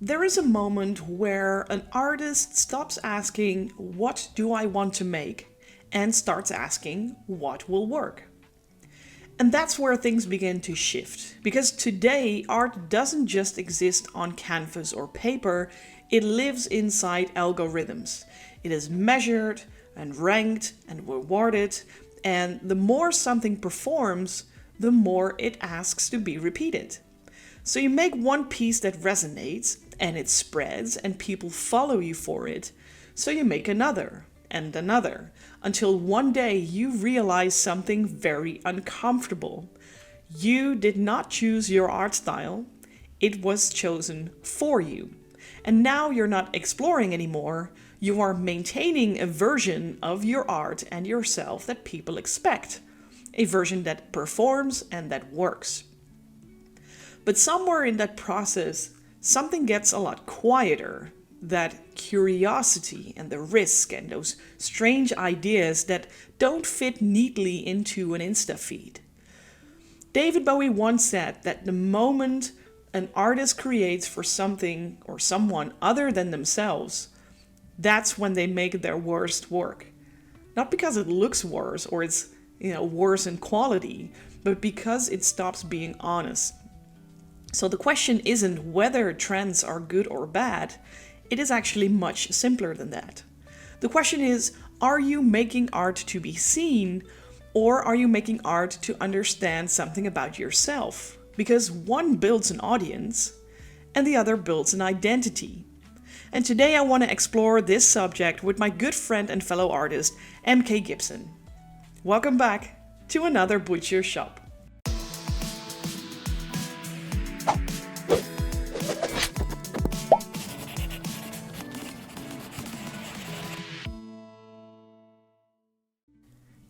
There is a moment where an artist stops asking, "What do I want to make?" and starts asking, "What will work?" And that's where things begin to shift. Because today, art doesn't just exist on canvas or paper, it lives inside algorithms. It is measured and ranked and rewarded, and the more something performs, the more it asks to be repeated. So you make one piece that resonates, and it spreads, and people follow you for it. So you make another, and another, until one day you realize something very uncomfortable. You did not choose your art style, it was chosen for you. And now you're not exploring anymore, you are maintaining a version of your art and yourself that people expect. A version that performs and that works. But somewhere in that process, something gets a lot quieter. That curiosity and the risk and those strange ideas that don't fit neatly into an Insta feed. David Bowie once said that the moment an artist creates for something or someone other than themselves, that's when they make their worst work. Not because it looks worse or it's, worse in quality, but because it stops being honest. So the question isn't whether trends are good or bad, it is actually much simpler than that. The question is, are you making art to be seen, or are you making art to understand something about yourself? Because one builds an audience, and the other builds an identity. And today I want to explore this subject with my good friend and fellow artist, MK Gibson. Welcome back to another Butcher Shop.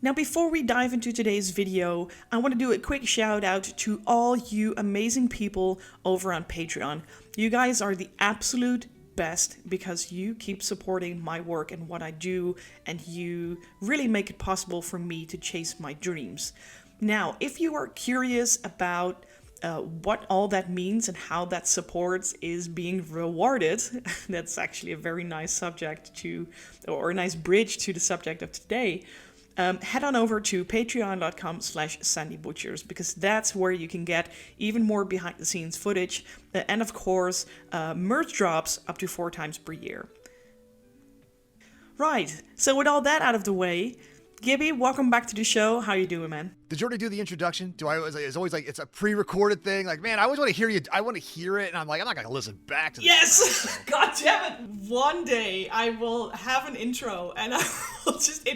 Now, before we dive into today's video, I want to do a quick shout out to all you amazing people over on Patreon. You guys are the absolute best because you keep supporting my work and what I do, and you really make it possible for me to chase my dreams. Now, if you are curious about what all that means and how that support is being rewarded, that's actually a very nice subject to, or a nice bridge to the subject of today. Head on over to patreon.com/sandybutchers because that's where you can get even more behind the scenes footage and of course merch drops up to 4 times per year. Right, so with all that out of the way, Gibby, welcome back to the show. How you doing, man? Did you already do the introduction? It's always like it's a pre-recorded thing. Like, man, I always want to hear you. I want to hear it, and I'm like, I'm not gonna listen back to this. Yes, God damn it! One day I will have an intro, and it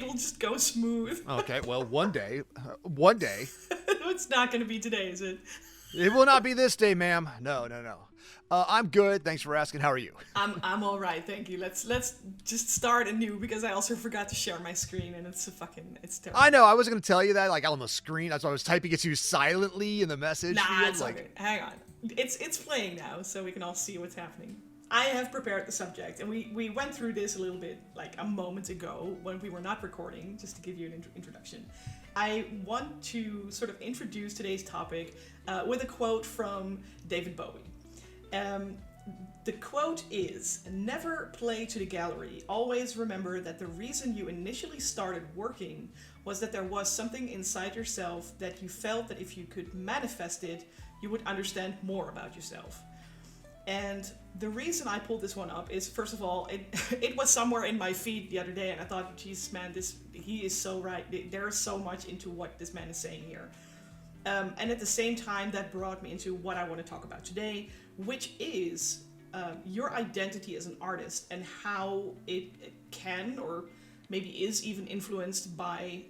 will just go smooth. Okay, well, one day. It's not gonna be today, is it? It will not be this day, ma'am. No. I'm good. Thanks for asking. How are you? I'm all right, thank you. Let's just start anew because I also forgot to share my screen and it's terrible. I know. I was gonna tell you that like on the screen. That's why I was typing it to you silently in the message. Nah, it's like okay. Hang on. It's playing now, so we can all see what's happening. I have prepared the subject, and we went through this a little bit like a moment ago when we were not recording, just to give you an introduction. I want to sort of introduce today's topic with a quote from David Bowie. The quote is, "Never play to the gallery. Always remember that the reason you initially started working was that there was something inside yourself that you felt that if you could manifest it, you would understand more about yourself." And the reason I pulled this one up is, first of all, it was somewhere in my feed the other day, and I thought, Jesus, man, he is so right. There is so much into what this man is saying here. And at the same time, that brought me into what I want to talk about today, which is your identity as an artist and how it can or maybe is even influenced by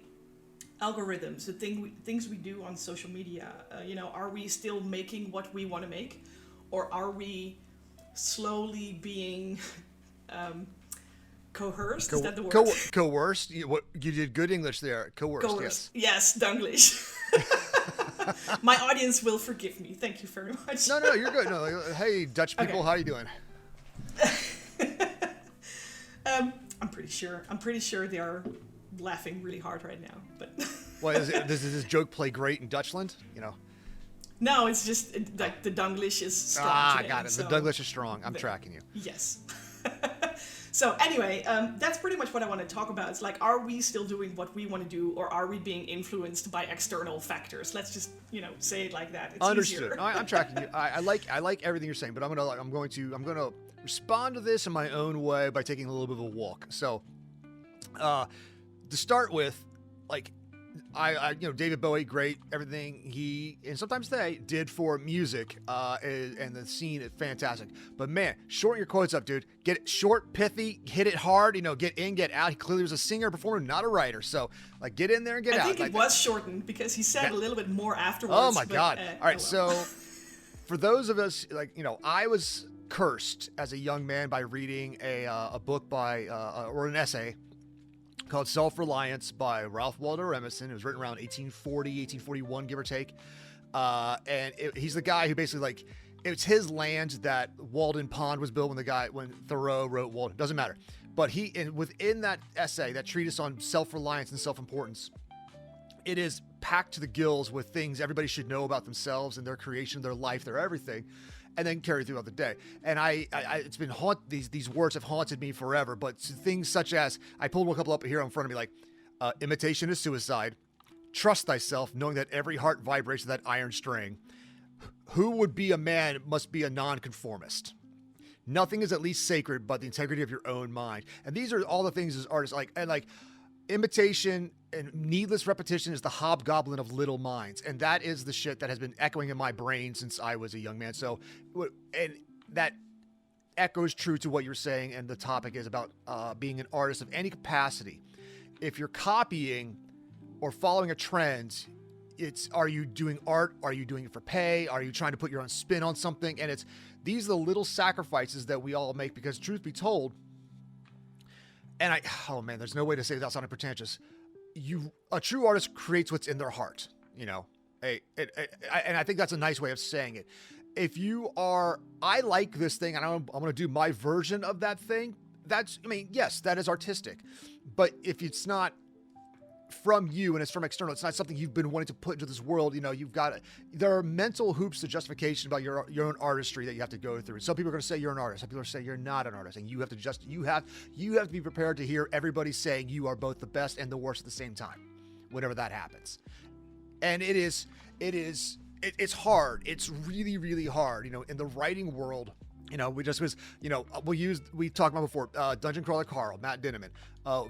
algorithms, the things we do on social media. Are we still making what we want to make, or are we slowly being coerced? Is that the word? Coerced? You did good English there. Coerced. Yes, Dunglish. My audience will forgive me. Thank you very much. No, you're good. No, hey, Dutch people, okay. How you doing? I'm pretty sure they are laughing really hard right now. But well, does this joke play great in Dutchland? No, it's just like the Dunglish is strong today. Got it. So, The Douglas is strong. I'm tracking you. yes. So anyway, that's pretty much what I want to talk about. It's like, are we still doing what we want to do, or are we being influenced by external factors? Let's just, say it like that. It's Understood. easier. I'm tracking you. I like everything you're saying, but I'm going to respond to this in my own way by taking a little bit of a walk. So, to start with, like, David Bowie, great, everything he and sometimes they did for music, and the scene is fantastic. But man, shorten your quotes up, dude. Get it short, pithy, hit it hard. Get in, get out. He clearly was a singer, performer, not a writer. So, like, get in there and get out. I think like, it was shortened because he said a little bit more afterwards. Oh my God! All right, well. so for those of us, I was cursed as a young man by reading a book by or an essay called Self-Reliance by Ralph Waldo Emerson. It was written around 1840, 1841, give or take. And he's the guy who basically, like, it's his land that Walden Pond was built when Thoreau wrote Walden. Doesn't matter. But within that essay, that treatise on self-reliance and self-importance, it is packed to the gills with things everybody should know about themselves and their creation, their life, their everything, and then carry throughout the day. And it's been these words have haunted me forever. But things such as, I pulled a couple up here in front of me, like, imitation is suicide. Trust thyself, knowing that every heart vibrates to that iron string. Who would be a man must be a nonconformist. Nothing is at least sacred but the integrity of your own mind. And these are all the things as artists like, imitation and needless repetition is the hobgoblin of little minds. And that is the shit that has been echoing in my brain since I was a young man. So, and that echoes true to what you're saying. And the topic is about being an artist of any capacity. If you're copying or following a trend, are you doing art? Are you doing it for pay? Are you trying to put your own spin on something? And these are the little sacrifices that we all make, because truth be told, and there's no way to say without sounding pretentious. A true artist creates what's in their heart, and I think that's a nice way of saying it. If you are, I like this thing and I'm going to do my version of that thing. Yes, that is artistic, but if it's not from you and it's from external, it's not something you've been wanting to put into this world. There are mental hoops to justification about your own artistry that you have to go through. Some people are going to say you're an artist. Some people are saying you're not an artist, and you have to be prepared to hear everybody saying you are both the best and the worst at the same time, whenever that happens. And it's hard. It's really, really hard, in the writing world. We talked about before, Dungeon Crawler Carl, Matt Dinneman,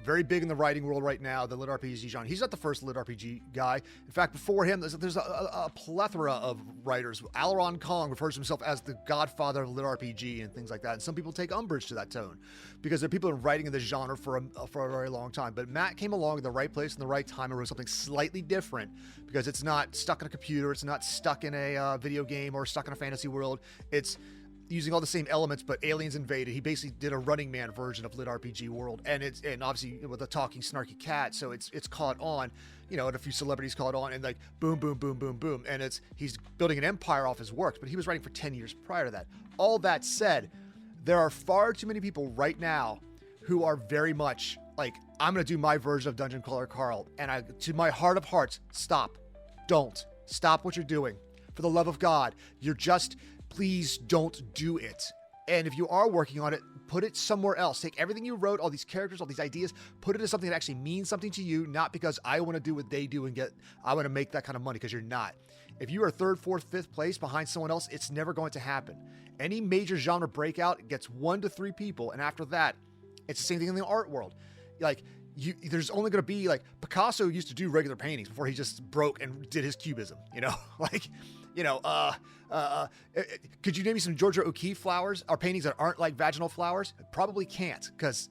very big in the writing world right now, the lit RPG genre. He's not the first lit RPG guy. In fact, before him, there's a plethora of writers. Alaron Kong refers to himself as the godfather of lit RPG and things like that. And some people take umbrage to that tone because there are people writing in this genre for a very long time. But Matt came along in the right place and the right time and wrote something slightly different, because it's not stuck in a computer. It's not stuck in a video game or stuck in a fantasy world. It's using all the same elements, but aliens invaded. He basically did a Running Man version of lit RPG world, and obviously with a talking snarky cat, so it's caught on, and a few celebrities caught on, and like boom, boom, boom, boom, boom, and he's building an empire off his works. But he was writing for 10 years prior to that. All that said, there are far too many people right now who are very much like, I'm going to do my version of Dungeon Crawler Carl, and to my heart of hearts, stop what you're doing. For the love of God, please don't do it. And if you are working on it, put it somewhere else. Take everything you wrote, all these characters, all these ideas, put it as something that actually means something to you, not because I want to do what they do and I want to make that kind of money, because you're not. If you are third, fourth, fifth place behind someone else, it's never going to happen. Any major genre breakout gets 1 to 3 people, and after that, it's the same thing in the art world. Like, there's only going to be, like, Picasso used to do regular paintings before he just broke and did his cubism, could you name me some Georgia O'Keeffe flowers or paintings that aren't like vaginal flowers? Probably can't, because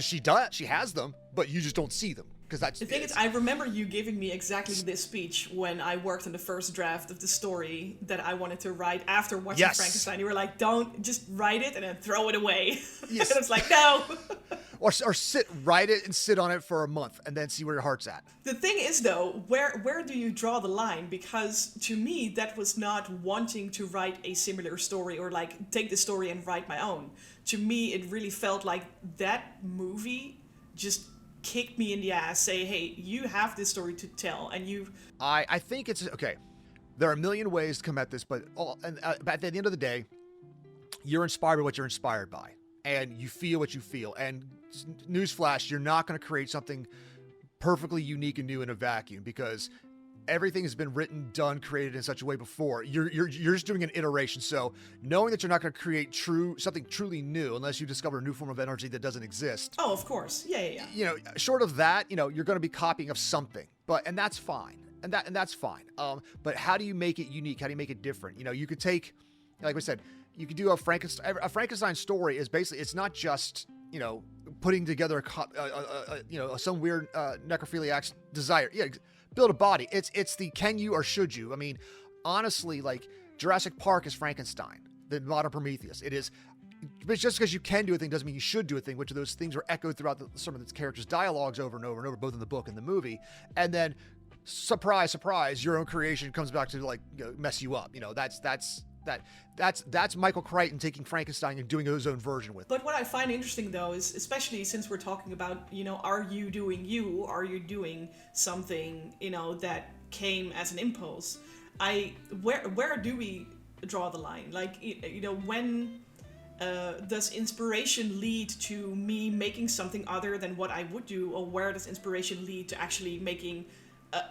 she has them, but you just don't see them. Because that's the thing is, I remember you giving me exactly this speech when I worked on the first draft of the story that I wanted to write after watching Frankenstein. You were like, don't just write it and then throw it away. Yes. And I was like, no. Or write it and sit on it for a month and then see where your heart's at. The thing is, though, where do you draw the line? Because to me, that was not wanting to write a similar story or like take the story and write my own. To me, it really felt like that movie just kicked me in the ass, say, hey, you have this story to tell, and you... I think it's... Okay, There are a million ways to come at this, but at the end of the day, you're inspired by what you're inspired by, and you feel what you feel. And newsflash, you're not going to create something perfectly unique and new in a vacuum, because everything has been written, done, created in such a way before. You're just doing an iteration. So knowing that you're not going to create something truly new unless you discover a new form of energy that doesn't exist. Oh, of course. Yeah. Short of that, you're going to be copying of something, and that's fine. And that's fine. But how do you make it unique? How do you make it different? You could take, like we said, you could do a Frankenstein story is basically, it's not just, putting together some weird necrophiliac's desire. Yeah, build a body. It's the can you or should you? I mean, honestly, like Jurassic Park is Frankenstein, the modern Prometheus. It is, but just because you can do a thing doesn't mean you should do a thing, which of those things are echoed throughout some of the characters' dialogues over and over and over, both in the book and the movie. And then, surprise, surprise, your own creation comes back to mess you up. That's Michael Crichton taking Frankenstein and doing his own version with it. But what I find interesting, though, is especially since we're talking about, are you doing you? Are you doing something, that came as an impulse? Where do we draw the line? Like, when does inspiration lead to me making something other than what I would do? Or where does inspiration lead to actually making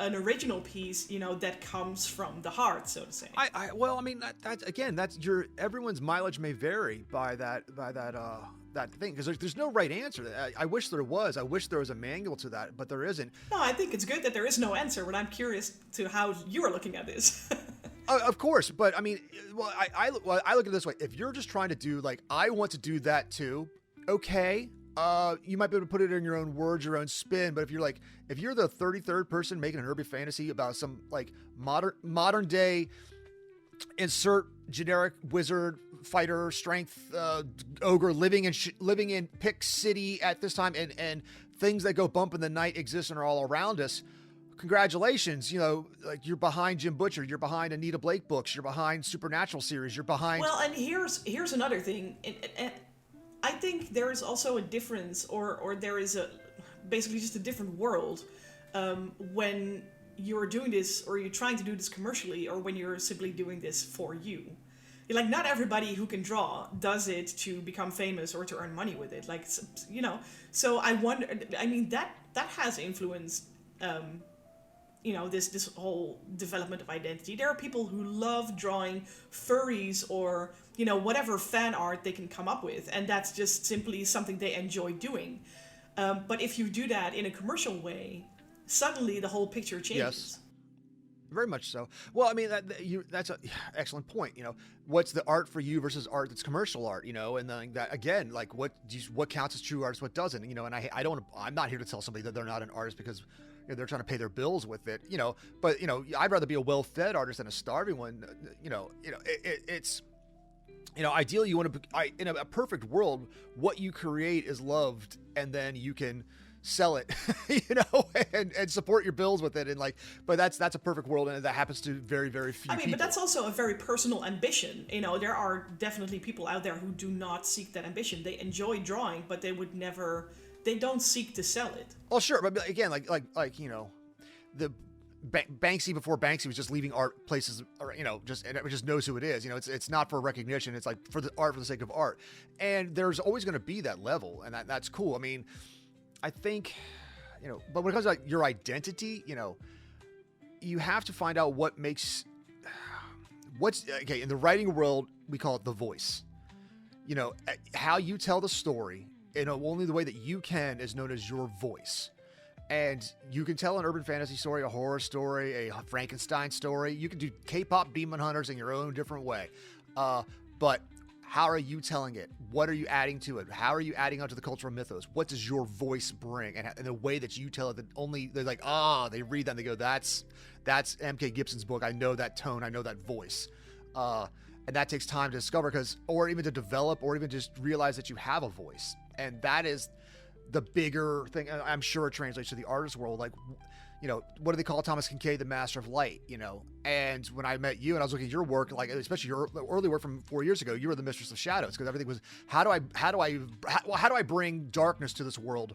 an original piece, that comes from the heart, so to say? That's everyone's mileage may vary by that thing, because there's no right answer. I wish there was. I wish there was a manual to that, but there isn't. No, I think it's good that there is no answer, but I'm curious to how you are looking at this. Of course, but I mean, I look at it this way. If you're just trying to do I want to do that too, okay. You might be able to put it in your own words, your own spin, but if you're the 33rd person making an urban fantasy about some modern day insert generic wizard fighter strength ogre living in Pick City at this time, and things that go bump in the night exist and are all around us, congratulations. You're behind Jim Butcher, you're behind Anita Blake books, you're behind Supernatural series, you're behind. Well, and here's another thing. I think there is also a difference, or there is basically just a different world when you're doing this, or you're trying to do this commercially, or when you're simply doing this for you. Not everybody who can draw does it to become famous or to earn money with it. So I wonder. I mean, that has influenced. This whole development of identity. There are people who love drawing furries or, whatever fan art they can come up with. And that's just simply something they enjoy doing. But if you do that in a commercial way, suddenly the whole picture changes. Yes, very much so. Well, I mean, that's an excellent point. What's the art for you versus art that's commercial art, and then that, again, what counts as true artist, what doesn't, and I'm not here to tell somebody that they're not an artist because they're trying to pay their bills with it, but I'd rather be a well-fed artist than a starving one. It's ideally you want to in a perfect world, what you create is loved, and then you can sell it, and support your bills with it, but that's a perfect world, and that happens to very, very few people. But that's also a very personal ambition. There are definitely people out there who do not seek that ambition. They enjoy drawing, but they would never. They don't seek to sell it. Well, sure, but again, the Banksy before Banksy was just leaving art places, just knows who it is. It's not for recognition. It's for the art for the sake of art, and there's always going to be that level, and that's cool. I mean, I think, but when it comes to your identity, you have to find out what makes in the writing world we call it the voice. How you tell the story. Only the way that you can is known as your voice. And you can tell an urban fantasy story, a horror story, a Frankenstein story. You can do K-pop Demon Hunters in your own different way. But how are you telling it? What are you adding to it? How are you adding onto the cultural mythos? What does your voice bring? And the way that you tell it, that only they're they read that and they go, that's M.K. Gibson's book. I know that tone. I know that voice. And that takes time to discover, or even to develop, or even just realize that you have a voice. And that is the bigger thing. I'm sure it translates to the artist world. What do they call Thomas Kinkade, the master of light, And when I met you and I was looking at your work, especially your early work from 4 years ago, you were the mistress of shadows, because everything was, how do I bring darkness to this world?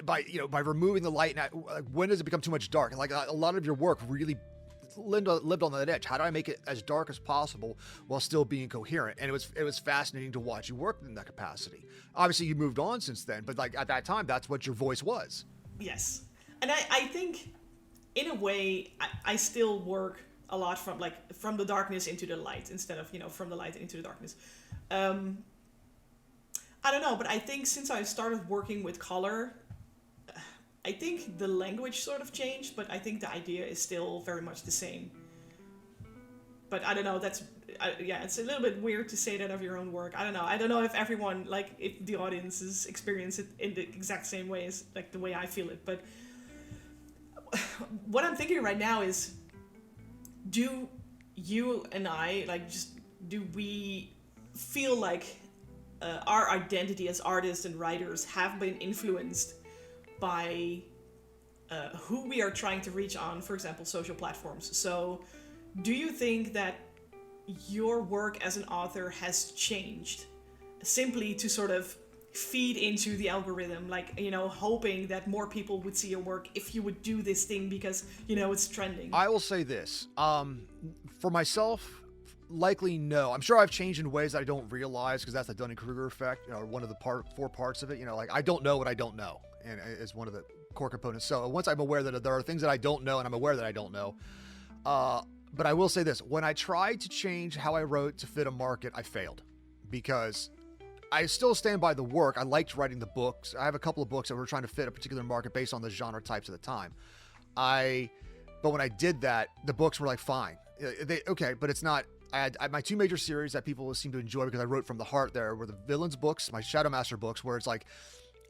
by removing the light. And when does it become too much dark? Like a lot of your work really lived on that edge. How do I make it as dark as possible while still being coherent? And it was fascinating to watch you work in that capacity. Obviously, you moved on since then, but like at that time, that's what your voice was. Yes, and I think in a way I still work a lot from the darkness into the light instead of from the light into the darkness. I don't know, but I think since I started working with color, I think the language sort of changed, but I think the idea is still very much the same. But I don't know, it's a little bit weird to say that of your own work. I don't know if everyone, like, if the audiences experience it in the exact same way as, like, the way I feel it. But what I'm thinking right now is, do you and I, like, do we feel like our identity as artists and writers have been influenced by who we are trying to reach on, for example, social platforms? So do you think that your work as an author has changed simply to sort of feed into the algorithm, like, hoping that more people would see your work if you would do this thing because, it's trending? I will say this, for myself, likely no. I'm sure I've changed in ways that I don't realize, because that's the Dunning-Kruger effect, one of the four parts of it. Like, I don't know what I don't know, and it's one of the core components. So once I'm aware that there are things that I don't know, and I'm aware that I don't know, but I will say this: when I tried to change how I wrote to fit a market, I failed, because I still stand by the work. I liked writing the books. I have a couple of books that were trying to fit a particular market based on the genre types at the time. But when I did that, the books were like, fine, but it's not. I had my two major series that people seem to enjoy because I wrote from the heart. There were the villains books, my Shadow Master books, where it's like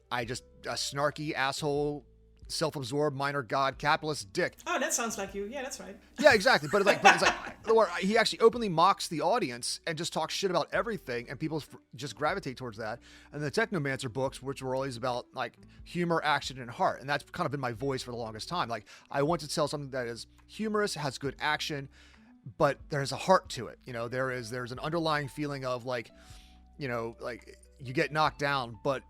a snarky asshole, self-absorbed minor god capitalist dick. Oh, that sounds like you. Yeah, that's right. Yeah, exactly. But it's like where he actually openly mocks the audience and just talks shit about everything, and people just gravitate towards that. And the Technomancer books, which were always about like humor, action, and heart, and that's kind of been my voice for the longest time. Like, I want to tell something that is humorous, has good action, but there's a heart to it. There's an underlying feeling of like you get knocked down, but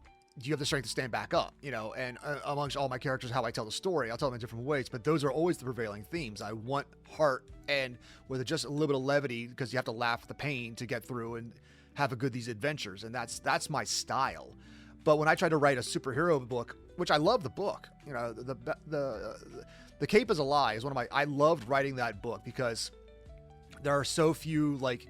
you have the strength to stand back up, and amongst all my characters, how I tell the story, I'll tell them in different ways, but those are always the prevailing themes. I want heart, and with just a little bit of levity, because you have to laugh at the pain to get through and have these adventures. And that's my style. But when I try to write a superhero book, which I love the book, the Cape is a Lie is I loved writing that book because there are so few like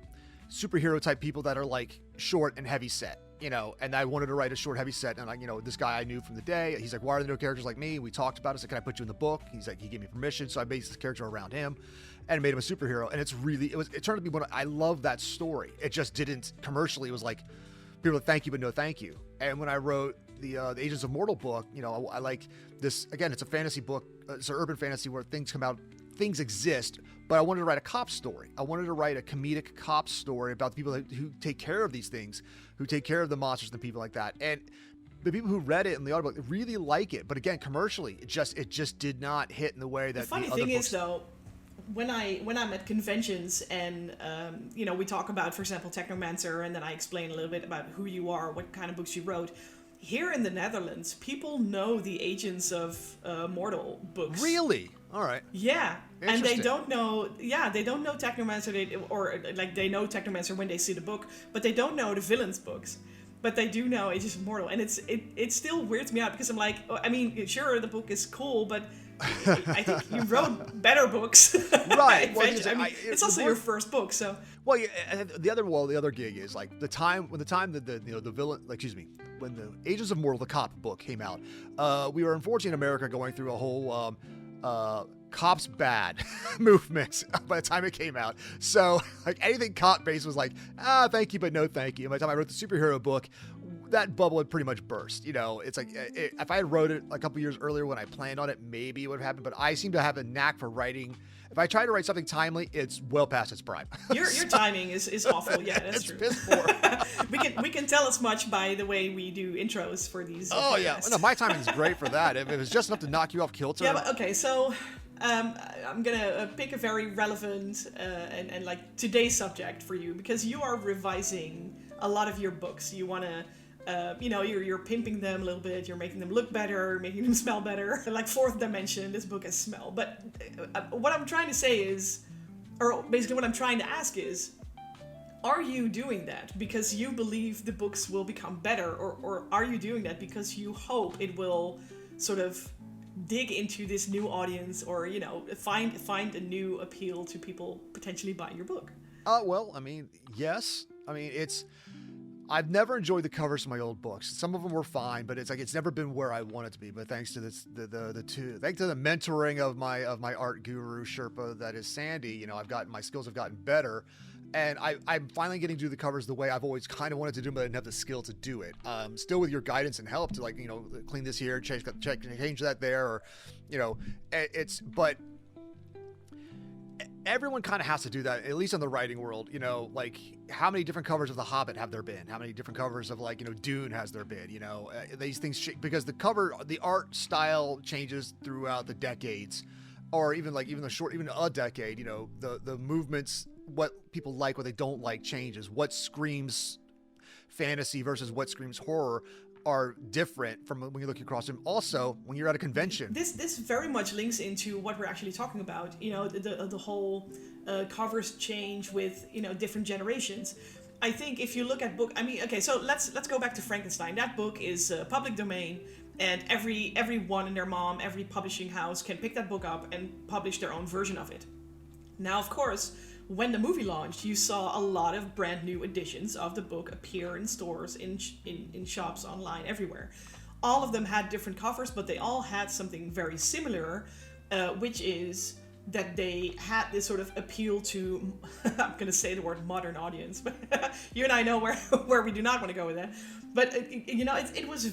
superhero type people that are like short and heavy set, and I wanted to write a short, heavy set. And this guy I knew from the day, he's like, why are there no characters like me? We talked about it. So can I put you in the book? He's like, he gave me permission. So I based this character around him and made him a superhero. And it turned to be I love that story. It just didn't commercially. It was like, people would thank you, but no thank you. And when I wrote the Agents of Mortal book, I like this, again, it's a fantasy book. It's an urban fantasy where things come out, things exist, but I wanted to write a cop story. I wanted to write a comedic cop story about the people who take care of these things, who take care of the monsters and people like that. And the people who read it in the audiobook really like it, but again, commercially, it just did not hit in the way that the funny thing is, though, when I'm at conventions and we talk about, for example, Technomancer, and then I explain a little bit about who you are, what kind of books you wrote. Here in the Netherlands, people know the Agents of Mortal books. Really? All right. Yeah, and they don't know. Yeah, they don't know Technomancer, they know Technomancer when they see the book, but they don't know the villains books. But they do know Agents of Mortal, and it still weirds me out because I'm like, sure, the book is cool, but I think you wrote better books. Right. Well, it's also your first book, so. Well, yeah, the other gig is like the time that the villain, when the Agents of Mortal, the cop book came out, we were unfortunately in America going through a whole cops bad movement by the time it came out. So like anything cop based was like, thank you, but no thank you. And by the time I wrote the superhero book, that bubble had pretty much burst. It's like if I had wrote it a couple years earlier when I planned on it, maybe it would have happened. But I seem to have a knack for writing. If I try to write something timely, it's well past its prime. Your timing is awful. Yeah, that's true. Piss poor. we can tell as much by the way we do intros for these. Oh yeah, no, my timing is great for that. If it was just enough to knock you off kilter. Yeah, but okay, so I'm gonna pick a very relevant and like today's subject for you because you are revising a lot of your books. You wanna you're pimping them a little bit, you're making them look better, making them smell better. Like fourth dimension, this book has smell. But what I'm trying to say is, or basically what I'm trying to ask is, are you doing that because you believe the books will become better, or are you doing that because you hope it will sort of dig into this new audience, or find a new appeal to people potentially buying your book? Well, I mean, yes. I mean, I've never enjoyed the covers of my old books. Some of them were fine, but it's never been where I want it to be. But thanks to thanks to the mentoring of my art guru Sherpa, that is Sandy, my skills have gotten better. And I'm finally getting to do the covers the way I've always kind of wanted to do them, but I didn't have the skill to do it. Still with your guidance and help to clean this here, change that there, or, but everyone kind of has to do that, at least in the writing world. Like how many different covers of The Hobbit have there been? How many different covers of Dune has there been? These things because the art style changes throughout the decades, or even a decade. The movements, what people like, what they don't like changes. What screams fantasy versus what screams horror are different from when you look across them. Also, when you're at a convention, this very much links into what we're actually talking about. The whole covers change with different generations. I think if you look at so let's go back to Frankenstein. That book is public domain, and everyone and their mom, every publishing house can pick that book up and publish their own version of it. Now, of course, when the movie launched, you saw a lot of brand new editions of the book appear in stores, in shops, online, everywhere. All of them had different covers, but they all had something very similar, which is that they had this sort of appeal to, I'm going to say the word modern audience, but you and I know where we do not want to go with that. But, it was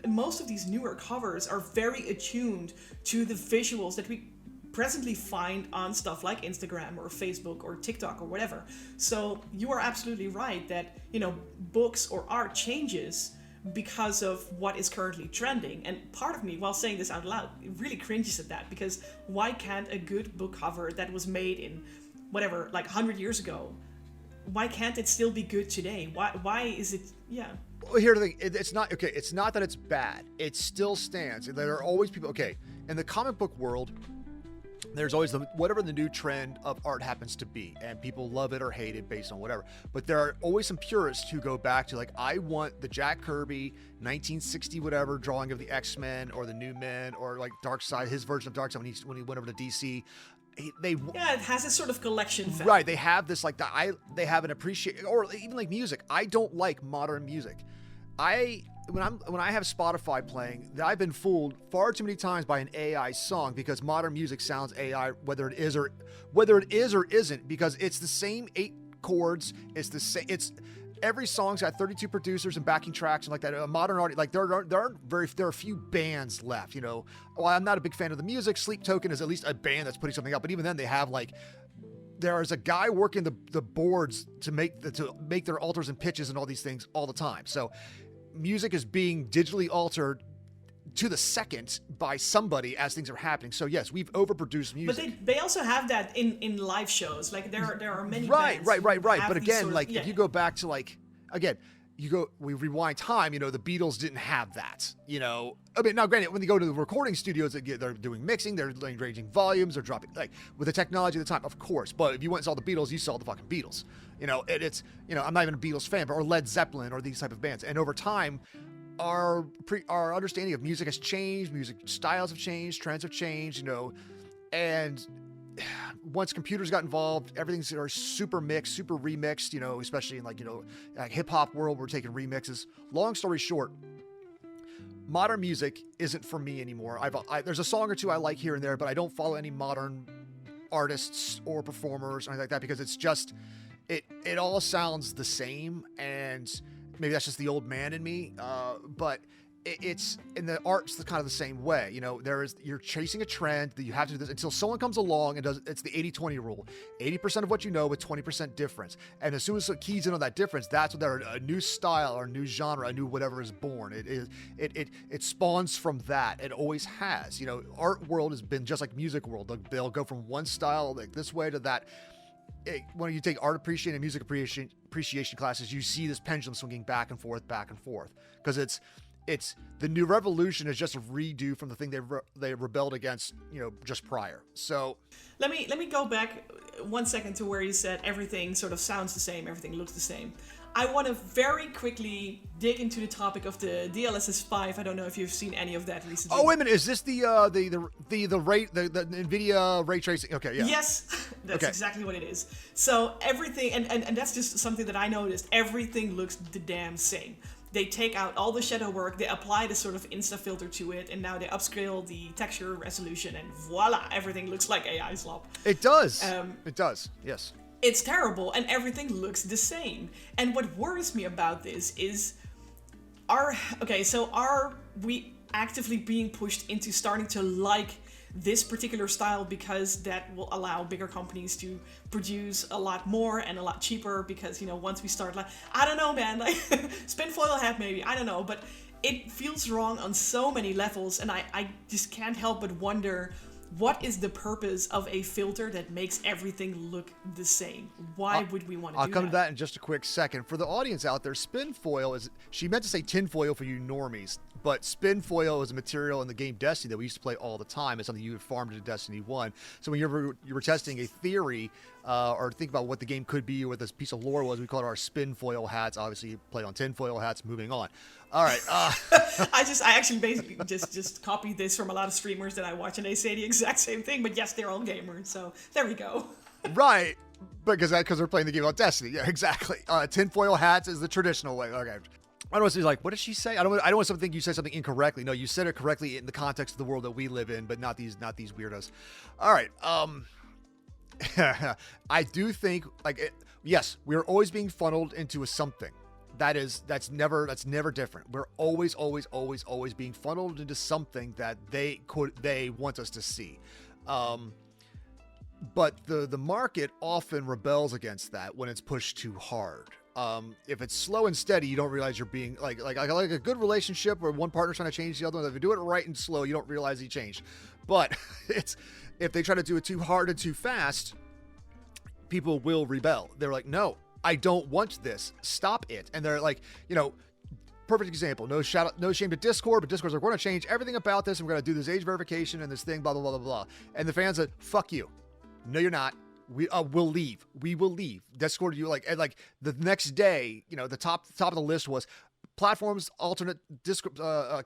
most of these newer covers are very attuned to the visuals that we presently find on stuff like Instagram or Facebook or TikTok or whatever. So you are absolutely right that, books or art changes because of what is currently trending. And part of me, while saying this out loud, really cringes at that, because why can't a good book cover that was made in whatever, like 100 years ago, why can't it still be good today? Why is it, yeah. Well, here's the thing. It's not, okay, it's not that it's bad. It still stands. There are always people, okay, in the comic book world, there's always whatever the new trend of art happens to be, and people love it or hate it based on whatever. But there are always some purists who go back to I want the Jack Kirby 1960 whatever drawing of the X-Men or the New Men, or Darkseid, his version of Darkseid when he went over to DC. It has this sort of collection factor. Right, they have this they have an appreciation, or even music. I don't like modern music. When I have Spotify playing, I've been fooled far too many times by an AI song, because modern music sounds AI, whether it is or isn't, because it's the same 8 chords. It's the same. It's every song's got 32 producers and backing tracks and that. A modern art, there are a few bands left. While I'm not a big fan of the music, Sleep Token is at least a band that's putting something out. But even then, they have there's a guy working the boards to make their alters and pitches and all these things all the time. So music is being digitally altered to the second by somebody as things are happening. So yes, we've overproduced music. But they also have that in live shows. There are many bands. Right. But again, if you go back to we rewind time, the Beatles didn't have that, now granted, when they go to the recording studios, they're doing mixing, they're ranging volumes, they're dropping, with the technology at the time, of course. But if you went and saw the Beatles, you saw the fucking Beatles. I'm not even a Beatles fan, or Led Zeppelin or these type of bands. And over time, our understanding of music has changed, music styles have changed, trends have changed, and once computers got involved, everything's super mixed, super remixed, especially in hip hop world, we're taking remixes. Long story short, modern music isn't for me anymore. There's a song or two I like here and there, but I don't follow any modern artists or performers or anything like that, because it's just, it all sounds the same, and maybe that's just the old man in me, but it's in the art's kind of the same way. You're chasing a trend that you have to do this until someone comes along and does. It's the 80-20 rule. 80% of what you know with 20% difference. And as soon as it keys in on that difference, that's when a new style or a new genre, a new whatever is born. It spawns from that. It always has. Art world has been just like music world. They'll go from one style this way to that. when you take art appreciation and music appreciation classes, you see this pendulum swinging back and forth, because it's the new revolution is just a redo from the thing they rebelled against, just prior. So let me go back 1 second to where you said everything sort of sounds the same, everything looks the same. I want to very quickly dig into the topic of the DLSS 5. I don't know if you've seen any of that recently. Oh, wait a minute. Is this the NVIDIA ray tracing? Okay, yeah. Yes, that's exactly what it is. So everything, and that's just something that I noticed. Everything looks the damn same. They take out all the shadow work, they apply this sort of Insta filter to it, and now they upscale the texture resolution, and voila, everything looks like AI slop. It does. It does, yes. It's terrible, and everything looks the same. And what worries me about this is, are we actively being pushed into starting to like this particular style because that will allow bigger companies to produce a lot more and a lot cheaper? Because, once we start, I don't know, man, spin foil hat maybe, I don't know, but it feels wrong on so many levels, and I just can't help but wonder, what is the purpose of a filter that makes everything look the same? Why would we want to do that? I'll come to that in just a quick second. For the audience out there, spin foil she meant to say tin foil for you normies, but spin foil is a material in the game Destiny that we used to play all the time. It's something you had farmed in Destiny 1. So when you were testing a theory or think about what the game could be or what this piece of lore was, we called it our spin foil hats. Obviously, you play on tin foil hats. Moving on. All right. I actually basically just copied this from a lot of streamers that I watch, and they say the exact same thing. But yes, they're all gamers, so there we go. Right, because they're playing the game on Destiny. Yeah, exactly. Tinfoil hats is the traditional way. Okay. I don't want to say what did she say? I don't want someone to think you said something incorrectly. No, you said it correctly in the context of the world that we live in, but not these weirdos. All right. I do think yes, we're always being funneled into a something. That's never different. We're always being funneled into something that they want us to see. But the market often rebels against that when it's pushed too hard. If it's slow and steady, you don't realize you're being like a good relationship where one partner's trying to change the other one. If you do it right and slow, you don't realize he changed. But if they try to do it too hard and too fast, people will rebel. They're like, no, I don't want this. Stop it. And they're like, perfect example. No shame to Discord, but Discord's like, we're going to change everything about this, and we're going to do this age verification and this thing, blah, blah, blah, blah, blah. And the fans said, fuck you. No, you're not. We'll leave. We will leave. Discord, the next day, the top of the list was platforms, alternate Discord,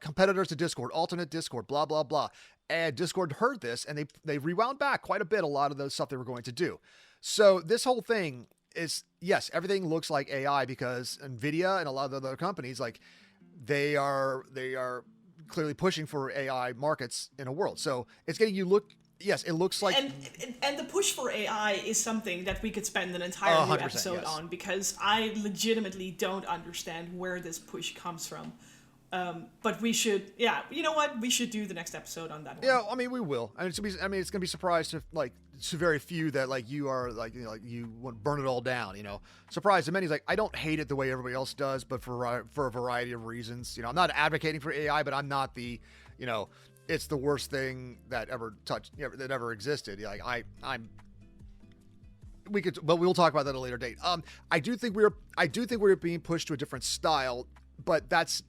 competitors to Discord, alternate Discord, blah, blah, blah. And Discord heard this, and they rewound back quite a bit, a lot of the stuff they were going to do. So this whole thing is, yes, everything looks like AI because NVIDIA and a lot of the other companies, they are clearly pushing for AI markets in a world. So it's getting you look. Yes, it looks like... And the push for AI is something that we could spend an entire new episode on, because I legitimately don't understand where this push comes from. But we should... Yeah, you know what? We should do the next episode on that one. Yeah, I mean, we will. It's going to be surprised to very few that you are, you want to burn it all down, Surprised to many, I don't hate it the way everybody else does, but for a variety of reasons. I'm not advocating for AI, but I'm not the, it's the worst thing that ever that ever existed. But we'll talk about that at a later date. I do think we're being pushed to a different style, but that's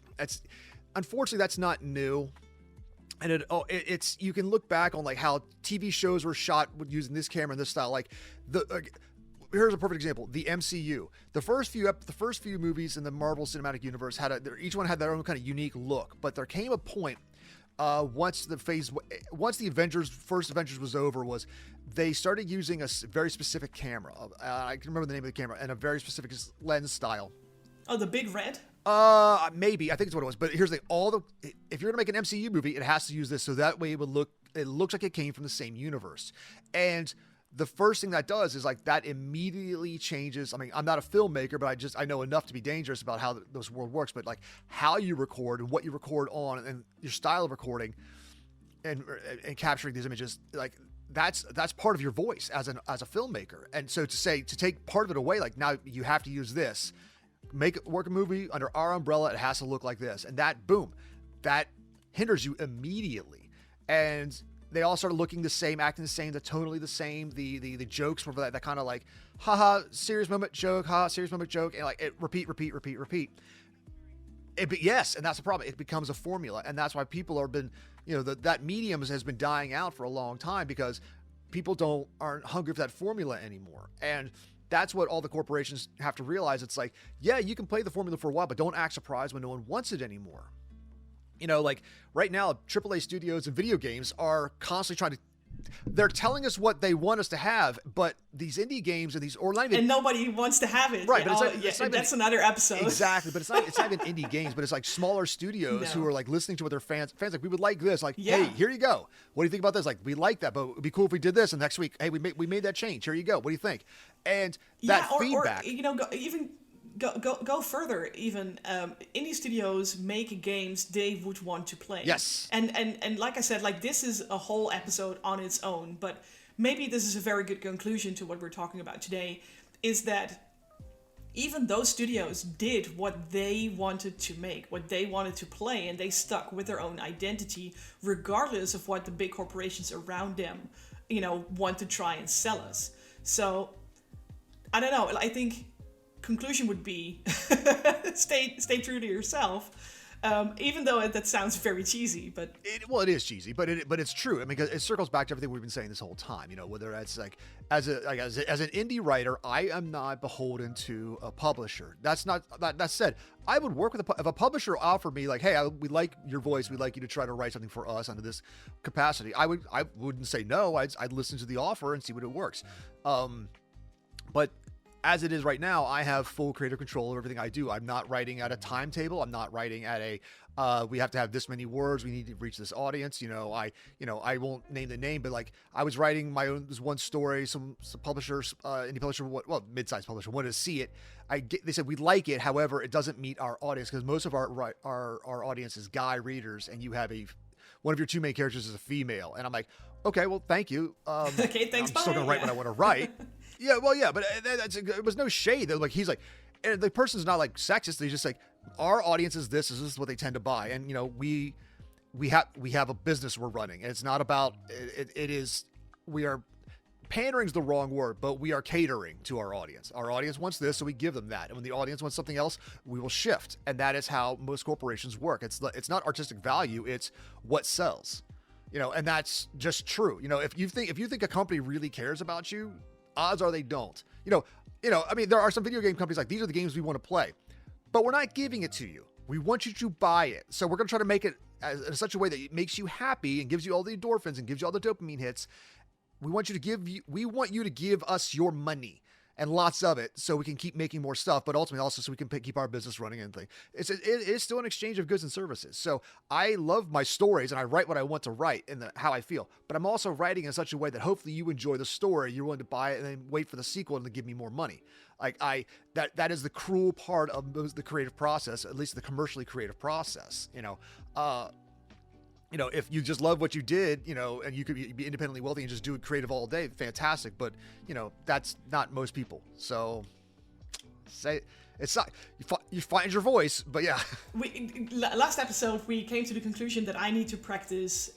unfortunately that's not new. And it's you can look back on how TV shows were shot using this camera and this style. Here's a perfect example: the MCU. The first few movies in the Marvel Cinematic Universe each one had their own kind of unique look. But there came a point once the first Avengers was over, they started using a very specific camera. I can remember the name of the camera, and a very specific lens style. Oh, the big red? Maybe. I think it's what it was. But here's the thing. If you're going to make an MCU movie, it has to use this, so that way it looks like it came from the same universe. And the first thing that does is that immediately changes. I mean, I'm not a filmmaker, but I know enough to be dangerous about how this world works. But how you record and what you record on, and your style of recording, and capturing these images, that's part of your voice as a filmmaker. And so to take part of it away, now you have to use this, work a movie under our umbrella, it has to look like this, and that hinders you immediately. And they all started looking the same, acting the same, they're totally the same. The jokes were that kind of like, haha, serious moment joke, haha, serious moment joke, and like it repeat. Yes, and that's the problem. It becomes a formula, and that's why people have been, that medium has been dying out for a long time because people aren't hungry for that formula anymore. And that's what all the corporations have to realize. It's like, yeah, you can play the formula for a while, but don't act surprised when no one wants it anymore. Like right now, AAA studios and video games are constantly they're telling us what they want us to have, but these indie games and nobody wants to have it. Right, but that's another episode. Exactly, but it's not even indie games, but it's like smaller studios who are like listening to what their fans like, we would like this, like, hey, here you go. What do you think about this? Like, we like that, but it'd be cool if we did this, and next week, hey, we made that change. Here you go. What do you think? And that feedback. Or go further. Even indie studios make games they would want to play. Yes. And like I said, like this is a whole episode on its own. But maybe this is a very good conclusion to what we're talking about today. Is that even those studios did what they wanted to make, what they wanted to play, and they stuck with their own identity, regardless of what the big corporations around them, want to try and sell us. So I don't know. I think conclusion would be stay true to yourself, even though that sounds very cheesy. But it is cheesy, but it's true. I mean, it circles back to everything we've been saying this whole time. Whether that's like as an indie writer, I am not beholden to a publisher. That's not that said. I would work with if a publisher offered me like, hey, we like your voice, we'd like you to try to write something for us under this capacity. I wouldn't say no. I'd listen to the offer and see what it works. But as it is right now, I have full creative control of everything I do. I'm not writing at a timetable. I'm not writing at we have to have this many words. We need to reach this audience. I won't name the name, but like I was writing my own, this one story, some publishers, indie publisher, mid-sized publisher wanted to see it. They said, we like it. However, it doesn't meet our audience because most of our audience is guy readers, and you have one of your two main characters is a female. And I'm like, okay, well, thank you. Okay, thanks. I'm still going to write what I want to write. Yeah, well, yeah, but it was no shade. Like he's like, and the person's not like sexist. They just like, our audience is this is what they tend to buy, and we have a business we're running, and it's not about it is we are pandering's the wrong word, but we are catering to our audience. Our audience wants this, so we give them that, and when the audience wants something else, we will shift, and that is how most corporations work. It's not artistic value; it's what sells, and that's just true. If you think a company really cares about you, odds are they don't. I mean, there are some video game companies like, these are the games we want to play, but we're not giving it to you. We want you to buy it. So we're going to try to make it in such a way that it makes you happy and gives you all the endorphins and gives you all the dopamine hits. We want you to give us your money and lots of it, so we can keep making more stuff, but ultimately also so we can keep our business running and things. It is still an exchange of goods and services. So I love my stories and I write what I want to write and how I feel, but I'm also writing in such a way that hopefully you enjoy the story, you're willing to buy it and then wait for the sequel and to give me more money. Like that is the cruel part of the creative process, at least the commercially creative process. If you just love what you did, and you could be independently wealthy and just do it creative all day, fantastic. But, that's not most people. So it's not, you find your voice, but yeah. Last episode, we came to the conclusion that I need to practice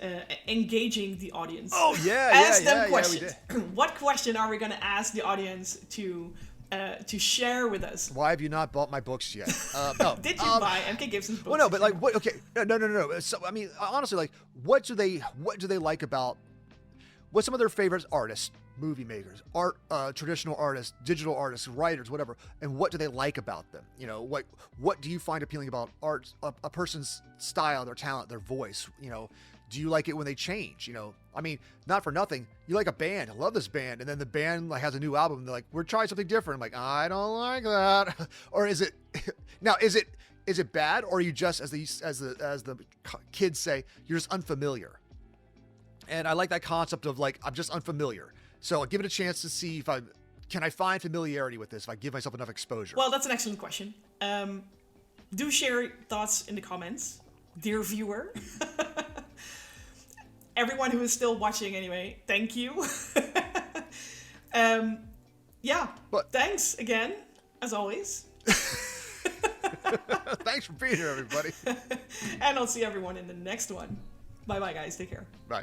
engaging the audience. Oh, yeah. Ask them questions. What question are we going to ask the audience to share with us? Why have you not bought my books yet? No. Did you buy MK Gibson's books? Well, no, but like, what? Okay, no. So, I mean, honestly, like, what do they like about? What's some of their favorite artists, movie makers, traditional artists, digital artists, writers, whatever, and what do they like about them? What do you find appealing about art? A person's style, their talent, their voice. Do you like it when they change? I mean, not for nothing. You like a band. I love this band. And then the band has a new album. And they're like, we're trying something different. I'm like, I don't like that. Or is it, now, is it bad? Or are you just, as the kids say, you're just unfamiliar? And I like that concept of like, I'm just unfamiliar. So I'll give it a chance to see can I find familiarity with this if I give myself enough exposure? Well, that's an excellent question. Do share your thoughts in the comments, dear viewer. Everyone who is still watching anyway, thank you. But thanks again, as always. Thanks for being here, everybody. And I'll see everyone in the next one. Bye-bye, guys. Take care. Bye.